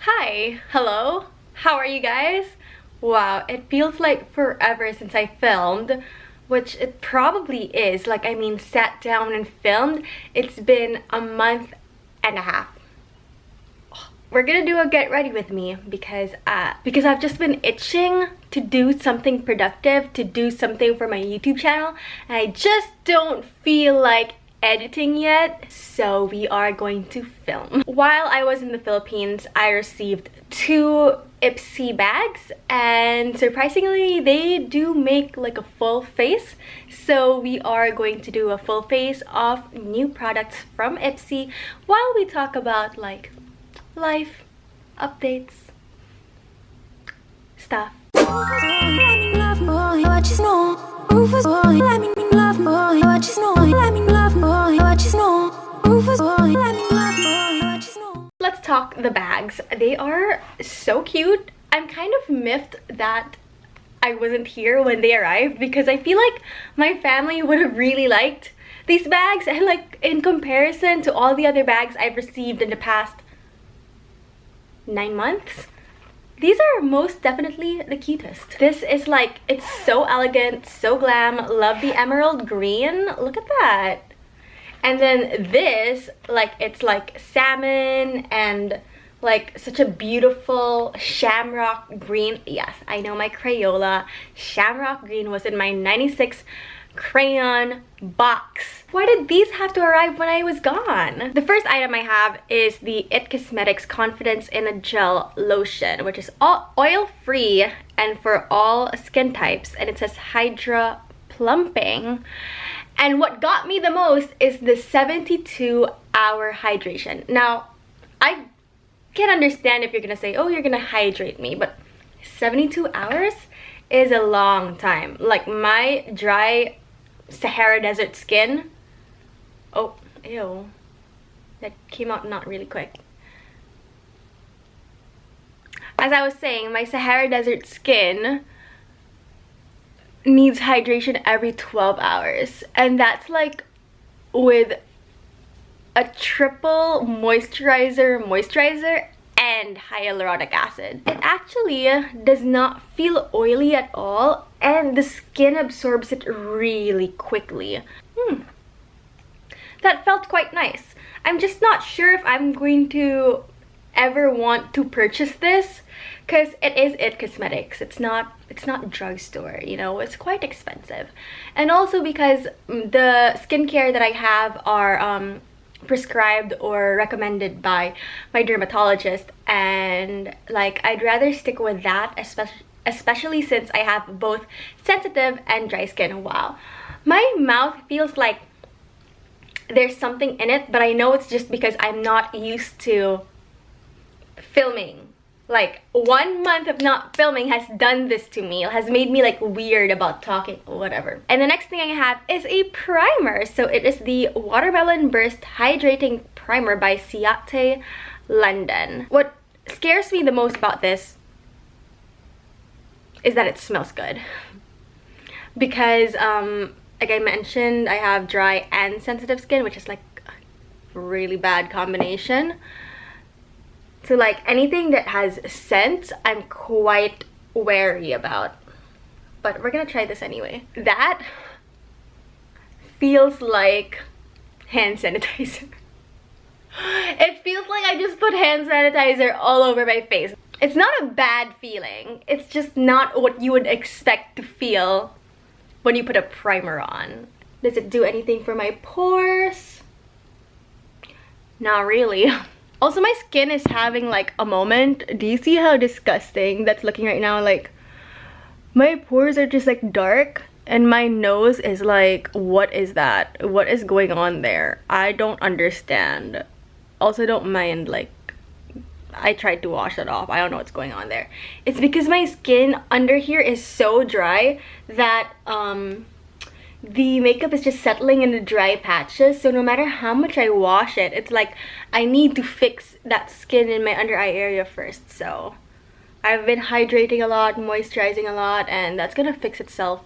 Hi, hello, how are you guys? Wow, it feels like forever since I filmed, which it probably is. Like, I mean, sat down and filmed. It's been a month and a half. We're gonna do a get ready with me because I've just been itching to do something productive, to do something for my YouTube channel, and I just don't feel like editing yet, so we are going to film. While I was in the Philippines, I received 2 ipsy bags, and surprisingly they do make like a full face, so we are going to do a full face of new products from ipsy while we talk about like life updates stuff. Let's talk the bags. They are so cute. I'm kind of miffed that I wasn't here when they arrived because I feel like my family would have really liked these bags, and like in comparison to all the other bags I've received in the past 9 months, these are most definitely the cutest. This is like, it's so elegant, so glam. Love the emerald green. Look at that. And then this, like, it's like salmon and like such a beautiful shamrock green. Yes, I know my Crayola shamrock green was in my 96 crayon box. Why did these have to arrive when I was gone? The first item I have is the It Cosmetics Confidence in a Gel Lotion, which is all oil-free and for all skin types, and it says Hydra Plumping. And what got me the most is the 72-hour hydration. Now, I can understand if you're gonna say, oh, you're gonna hydrate me, but 72 hours is a long time. Like my dry Sahara Desert skin, oh, ew, that came out not really quick. As I was saying, my Sahara Desert skin needs hydration every 12 hours, and that's like with a triple moisturizer and hyaluronic acid. It actually does not feel oily at all, and the skin absorbs it really quickly. That felt quite nice. I'm just not sure if I'm going to ever want to purchase this because it is It Cosmetics. It's not drugstore, you know, it's quite expensive. And also because the skincare that I have are prescribed or recommended by my dermatologist, and like I'd rather stick with that, especially since I have both sensitive and dry skin. Wow, my mouth feels like there's something in it, but I know it's just because I'm not used to filming. Like 1 month of not filming has done this to me. It has made me like weird about talking, whatever. And the next thing I have is a primer. So it is the Watermelon Burst Hydrating Primer by Ciate London. What scares me the most about this is that it smells good. Because like I mentioned, I have dry and sensitive skin, which is like a really bad combination. So like anything that has scent, I'm quite wary about. But we're gonna try this anyway. That feels like hand sanitizer. It feels like I just put hand sanitizer all over my face. It's not a bad feeling. It's just not what you would expect to feel when you put a primer on. Does it do anything for my pores? Not really. Also, my skin is having like a moment. Do you see how disgusting that's looking right now? Like my pores are just like dark, and my nose is like, what is that? What is going on there? I don't understand. Also, don't mind, like I tried to wash it off. I don't know what's going on there. It's because my skin under here is so dry that the makeup is just settling in the dry patches, so no matter how much I wash it, it's like I need to fix that skin in my under eye area first. So I've been hydrating a lot, moisturizing a lot, and that's gonna fix itself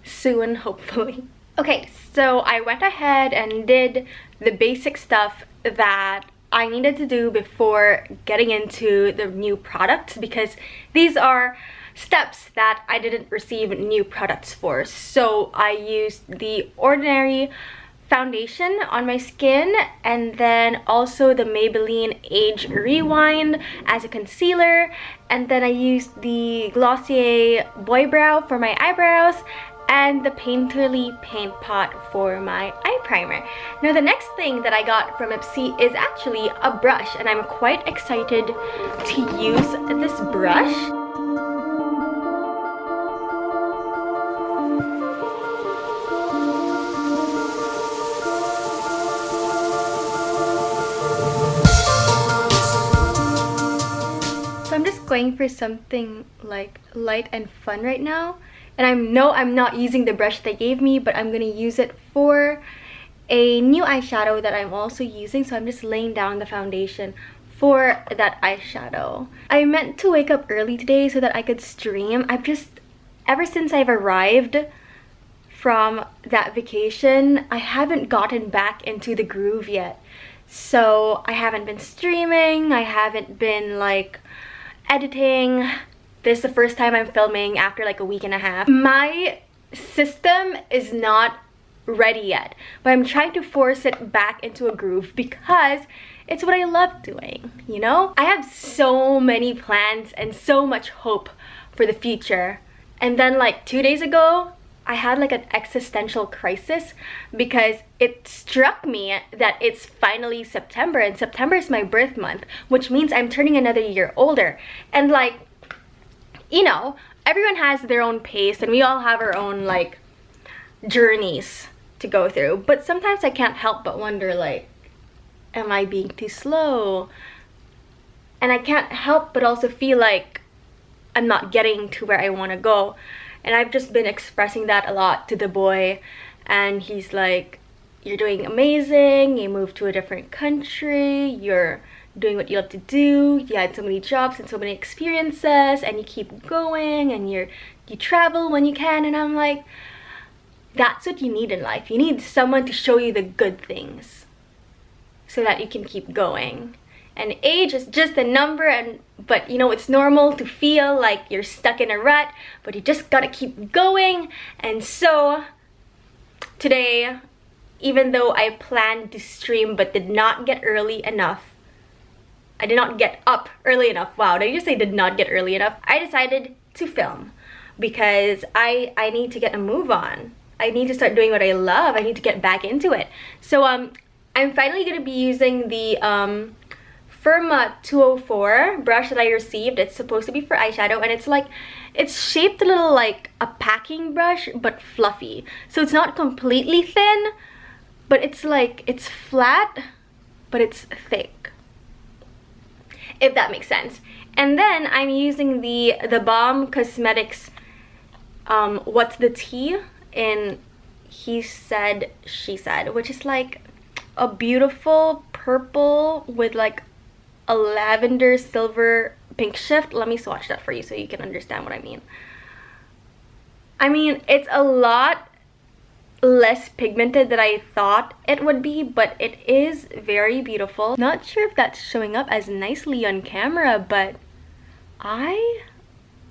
soon, hopefully. Okay, so I went ahead and did the basic stuff that I needed to do before getting into the new products, because these are steps that I didn't receive new products for. So I used the ordinary foundation on my skin, and then also the Maybelline Age Rewind as a concealer, and then I used the Glossier Boy Brow for my eyebrows, and the Painterly Paint Pot for my eye primer. Now the next thing that I got from Ipsy is actually a brush, and I'm quite excited to use this brush. So I'm just going for something like light and fun right now. And I know I'm not using the brush they gave me, but I'm gonna use it for a new eyeshadow that I'm also using. So I'm just laying down the foundation for that eyeshadow. I meant to wake up early today so that I could stream. Ever since I've arrived from that vacation, I haven't gotten back into the groove yet. So I haven't been streaming, I haven't been like editing. This is the first time I'm filming after like a week and a half. My system is not ready yet, but I'm trying to force it back into a groove because it's what I love doing, you know? I have so many plans and so much hope for the future. And then like 2 days ago, I had like an existential crisis because it struck me that it's finally September, and September is my birth month, which means I'm turning another year older. And like, you know, everyone has their own pace and we all have our own like journeys to go through. But sometimes I can't help but wonder, like, am I being too slow? And I can't help but also feel like I'm not getting to where I want to go. And I've just been expressing that a lot to the boy, and he's like, you're doing amazing, you moved to a different country, you're doing what you love to do, you had so many jobs and so many experiences, and you keep going, and you travel when you can. And I'm like, that's what you need in life. You need someone to show you the good things so that you can keep going. And age is just a number, but you know, it's normal to feel like you're stuck in a rut, but you just gotta keep going. And so today, even though I planned to stream but did not get early enough, I did not get up early enough. Wow, did I just say did not get early enough? I decided to film because I need to get a move on. I need to start doing what I love. I need to get back into it. So I'm finally gonna be using the Firma 204 brush that I received. It's supposed to be for eyeshadow, and it's shaped a little like a packing brush but fluffy. So it's not completely thin, but it's like, it's flat but it's thick, if that makes sense. And then I'm using the Balm Cosmetics What's the Tea in He Said, She Said, which is like a beautiful purple with like a lavender silver pink shift. Let me swatch that for you so you can understand what I mean. I mean, it's a lot less pigmented than I thought it would be, but it is very beautiful. Not sure if that's showing up as nicely on camera, but I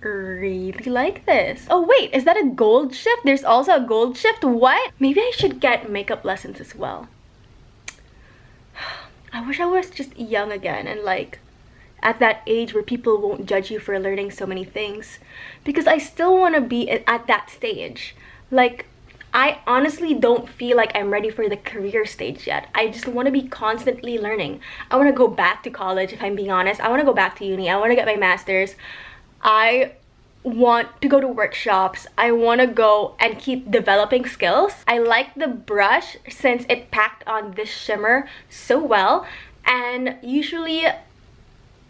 really like this. Oh wait, is that a gold shift? There's also a gold shift. What? Maybe I should get makeup lessons as well. I wish I was just young again and like at that age where people won't judge you for learning so many things, because I still want to be at that stage. Like, I honestly don't feel like I'm ready for the career stage yet. I just want to be constantly learning. I want to go back to college, if I'm being honest. I want to go back to uni. I want to get my master's. I want to go to workshops. I want to go and keep developing skills. I like the brush since it packed on this shimmer so well, and usually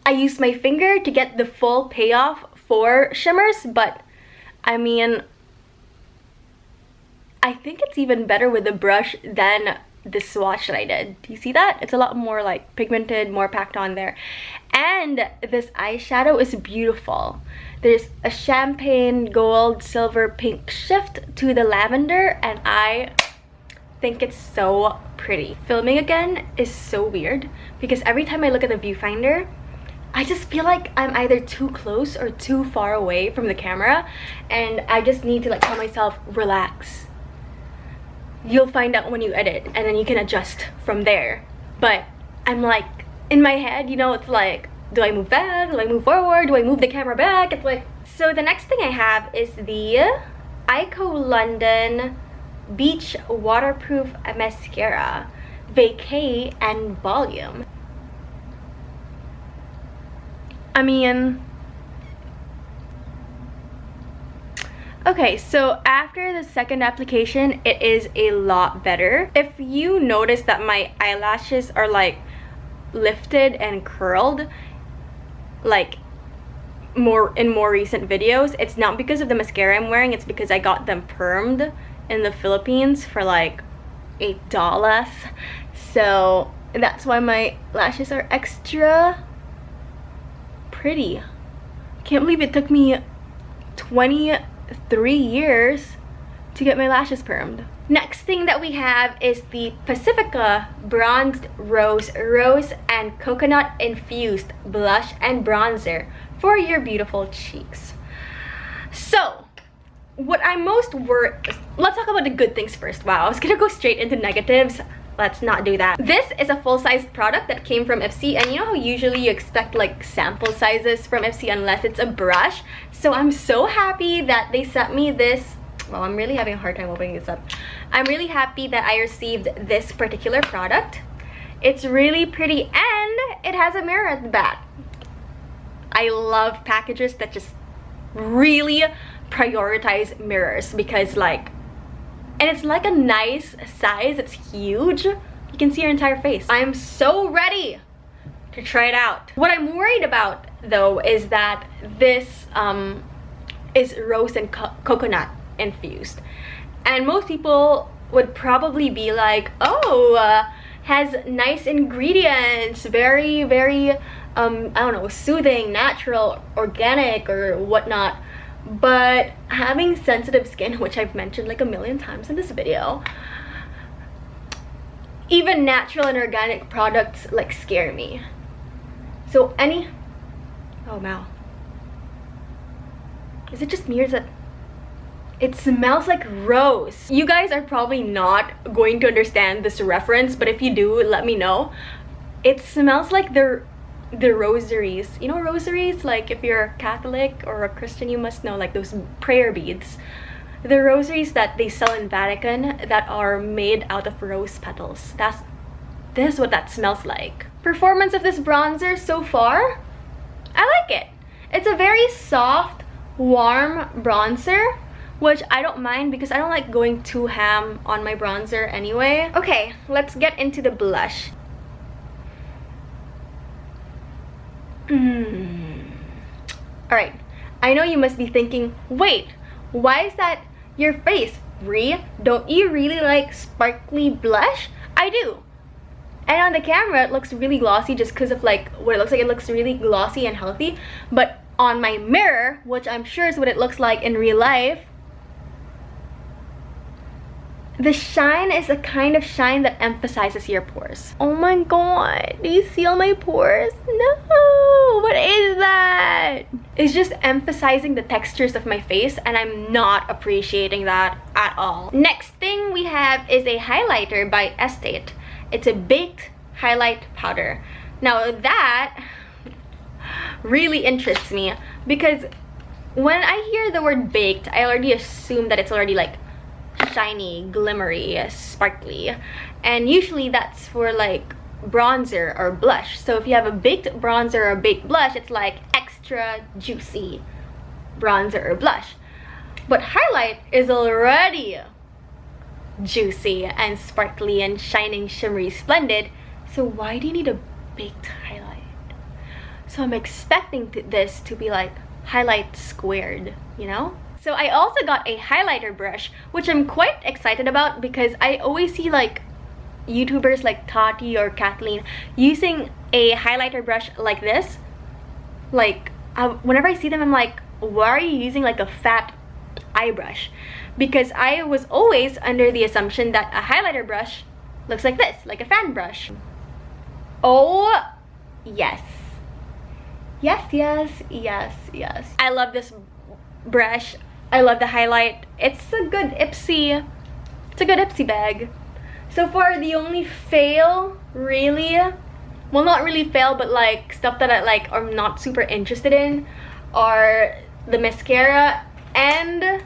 I use my finger to get the full payoff for shimmers, but I mean, I think it's even better with the brush than the swatch that I did. Do you see that? It's a lot more like pigmented, more packed on there. And this eyeshadow is beautiful. There's a champagne gold silver pink shift to the lavender, and I think it's so pretty. Filming again is so weird because every time I look at the viewfinder, I just feel like I'm either too close or too far away from the camera, and I just need to like tell myself, relax. You'll find out when you edit and then you can adjust from there. But I'm like, in my head, you know, it's like, do I move back? Do I move forward? Do I move the camera back? It's like, so the next thing I have is the Ciate London Beach Waterproof Mascara, Vacay and Volume. I mean, okay, so after the second application, it is a lot better. If you notice that my eyelashes are like lifted and curled, like in more recent videos, it's not because of the mascara I'm wearing, it's because I got them permed in the Philippines for like $8. So that's why my lashes are extra pretty. Can't believe it took me 23 years to get my lashes permed. Next thing that we have is the Pacifica Bronzed Rose and Coconut Infused Blush and Bronzer for your beautiful cheeks. So, what I'm most worried... Let's talk about the good things first. Wow, I was gonna go straight into negatives. Let's not do that. This is a full-sized product that came from ipsy, and you know how usually you expect like sample sizes from ipsy unless it's a brush? So I'm so happy that they sent me this. Well, I'm really having a hard time opening this up. I'm really happy that I received this particular product. It's really pretty and it has a mirror at the back. I love packages that just really prioritize mirrors because like, and it's like a nice size. It's huge. You can see your entire face. I'm so ready to try it out. What I'm worried about though is that this is rose and coconut infused, and most people would probably be like, oh, has nice ingredients, very I don't know, soothing, natural, organic or whatnot. But having sensitive skin, which I've mentioned like a million times in this video, even natural and organic products like scare me. So oh wow, is it just me or is it? It smells like rose. You guys are probably not going to understand this reference, but if you do, let me know. It smells like the rosaries. You know rosaries? Like if you're a Catholic or a Christian, you must know like those prayer beads. The rosaries that they sell in Vatican that are made out of rose petals. This is what that smells like. Performance of this bronzer so far, I like it. It's a very soft, warm bronzer, which I don't mind because I don't like going too ham on my bronzer anyway. Okay, let's get into the blush. Alright, I know you must be thinking, wait, why is that your face? Brie, don't you really like sparkly blush? I do. And on the camera, it looks really glossy just because of like what it looks like. It looks really glossy and healthy. But on my mirror, which I'm sure is what it looks like in real life, the shine is a kind of shine that emphasizes your pores. Oh my god, do you see all my pores? No, what is that? It's just emphasizing the textures of my face, and I'm not appreciating that at all. Next thing we have is a highlighter by Estate. It's a baked highlight powder. Now that really interests me because when I hear the word baked, I already assume that it's already like shiny, glimmery, sparkly, and usually that's for like bronzer or blush. So if you have a baked bronzer or baked blush, it's like extra juicy bronzer or blush. But highlight is already juicy and sparkly and shining, shimmery, splendid. So why do you need a baked highlight? So I'm expecting this to be like highlight squared, you know? So I also got a highlighter brush, which I'm quite excited about because I always see like YouTubers like Tati or Kathleen using a highlighter brush like this. Like whenever I see them, I'm like, why are you using like a fat eye brush? Because I was always under the assumption that a highlighter brush looks like this, like a fan brush. Oh, yes. Yes, yes, yes, yes. I love this brush. I love the highlight. It's a good ipsy. It's a good ipsy bag. So far, the only fail, really, well, not really fail, but like stuff that I like or I'm not super interested in, are the mascara and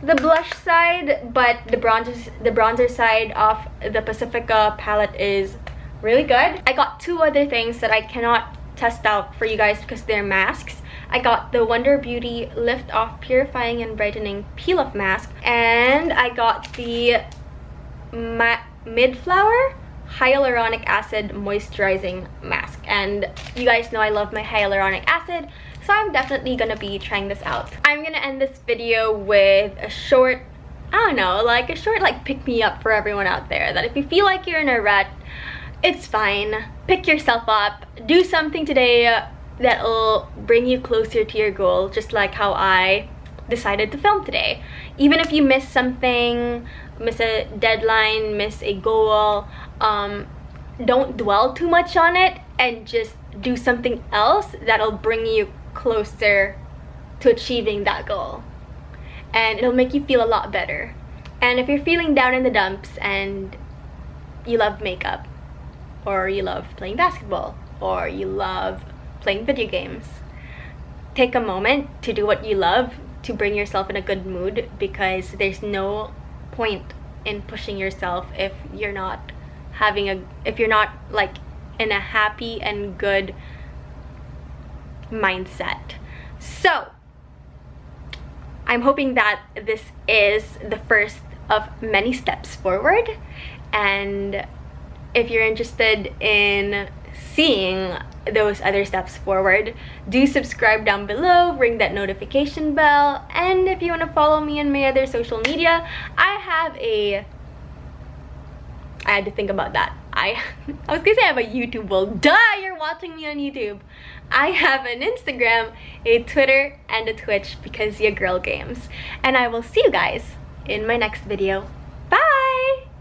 the blush side, but the bronzer side of the Pacifica palette is really good. I got two other things that I cannot test out for you guys because they're masks. I got the Wonder Beauty Lift Off Purifying and Brightening Peel Off Mask, and I got the Mid-Flower Hyaluronic Acid Moisturizing Mask. And you guys know I love my hyaluronic acid, so I'm definitely gonna be trying this out. I'm gonna end this video with a short, I don't know, like a short like pick me up for everyone out there, that if you feel like you're in a rut, it's fine. Pick yourself up. Do something today that'll bring you closer to your goal, just like how I decided to film today. Even if you miss something, miss a deadline, miss a goal, don't dwell too much on it and just do something else that'll bring you closer to achieving that goal. And it'll make you feel a lot better. And if you're feeling down in the dumps and you love makeup, or you love playing basketball, or you love playing video games, take a moment to do what you love to bring yourself in a good mood, because there's no point in pushing yourself if you're not like in a happy and good mindset. So I'm hoping that this is the first of many steps forward, and if you're interested in seeing those other steps forward, do subscribe down below, ring that notification bell, and if you want to follow me on my other social media, I had to think about that. I was gonna say I have a YouTube. Well, duh, you're watching me on YouTube. I have an Instagram, a Twitter, and a Twitch, because your girl games. And I will see you guys in my next video.